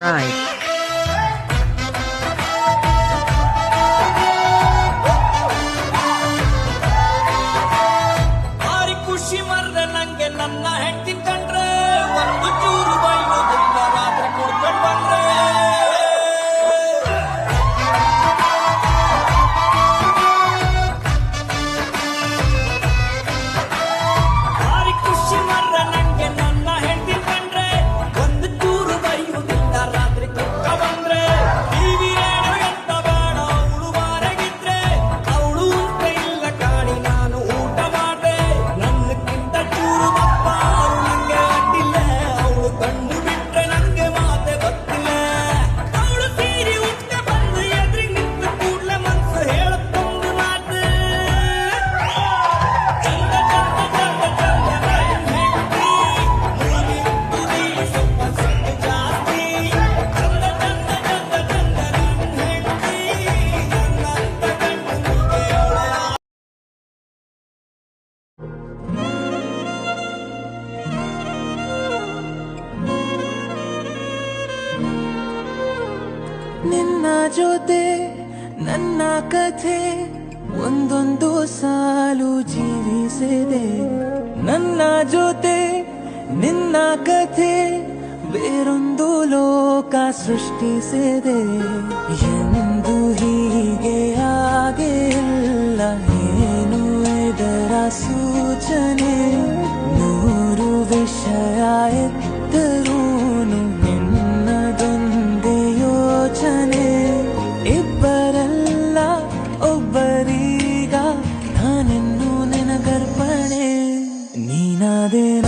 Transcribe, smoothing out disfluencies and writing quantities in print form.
Right. ಭಾರಿ ಖುಷಿ ಮರ್ರೆ ನಂಗೆ ನನ್ನ ಹೆಂಡತಿ ಕಂಡ್ರೆ ಒಂದು ಚೂರು ಬೈಯೋದಿಲ್ಲ ರಾತ್ರಿ ಕುಡ್ಕೊಂಡ್ ಬಂದ್ರೆ ಭಾರಿ ಖುಷಿ ಮರ್ರೆ ನಂಗೆ ನನ್ನ ಹೆಂಡತಿ ಕಂಡ್ರೆ ಒಂದು ಚೂರು ಬೈಯೋದಿಲ್ಲ ರಾತ್ರಿ ಕುಡ್ಕ ಬಂದ್ರೆ ಟಿವಿ ರೇಡಿಯೋ ಎಂತ ಬೇಡ ಅವಳು ಮಾರಾಗಿದ್ರೆ ಅವಳು ಅಂತ ಇಲ್ಲ ಕಾಣಿ ನಾನು ಊಟ ಮಾಡ್ದೆ ನನ್ನಕ್ಕಿಂತ ಚೂರು ದಪ್ಪ ಅವಳು ನಂಗೆ ಅಡ್ಡಿಲ್ಲ ಅವಳು ಕಣ್ಣು ಬಿಟ್ರೆ ನಂಗೆ ಮಾತೆ ಗೊತ್ತಿಲ್ಲ ಅವಳು ಸೀರೆ ಉಟ್ಟ ಬಂದು ಎದುರಿಗೆ ನಿಂತು ಕೂಡ್ಲೆ ಮನ್ಸು ಹೇಳುತ್ತೊಂದು ಮಾತು ಚಂದ ಚಂದ ಚಂದ ಚಂದ ನನ್ನ ಹೆಂಡ್ತಿ ಮುಗಿ ತುದಿಲಿ ಸ್ವಲ್ಪ ಸಿಟ್ಟು ಜಾಸ್ತಿ ಚಂದ ಚಂದ ಚಂದ ಚಂದ ನನ್ನ ಹೆಂಡ್ತಿ ನನ್ನಂತ ಗಂಡು ಮುಗೆ ಅವಳ ನಿನ್ನ ಜೊತೆ ನನ್ನ ಕಥೆ ಒಂದೊಂದು ಸಾಲು ಜೀವಿಸಿದೆ ನನ್ನ ಜೊತೆ ನಿನ್ನ ಕಥೆ ಬೇರೊಂದು ಲೋಕ ಸೃಷ್ಟಿಸಿದೆ ಎಂದು ಹೀಗೆ ಆಗಿಲ್ಲ ಏನು ಇದರ ಸೂಚನೆ ನೂರು ವಿಷಯ ಎತ್ತರೂನು ನಿನ್ನದೊಂದೇ ಯೋಚನೆ ಇಬ್ಬರಲ್ಲ ಒಬ್ಬರೀಗ ನಾನೆನ್ನು ನಿನಗರ್ಪಣೆ ನೀನಾದೇನ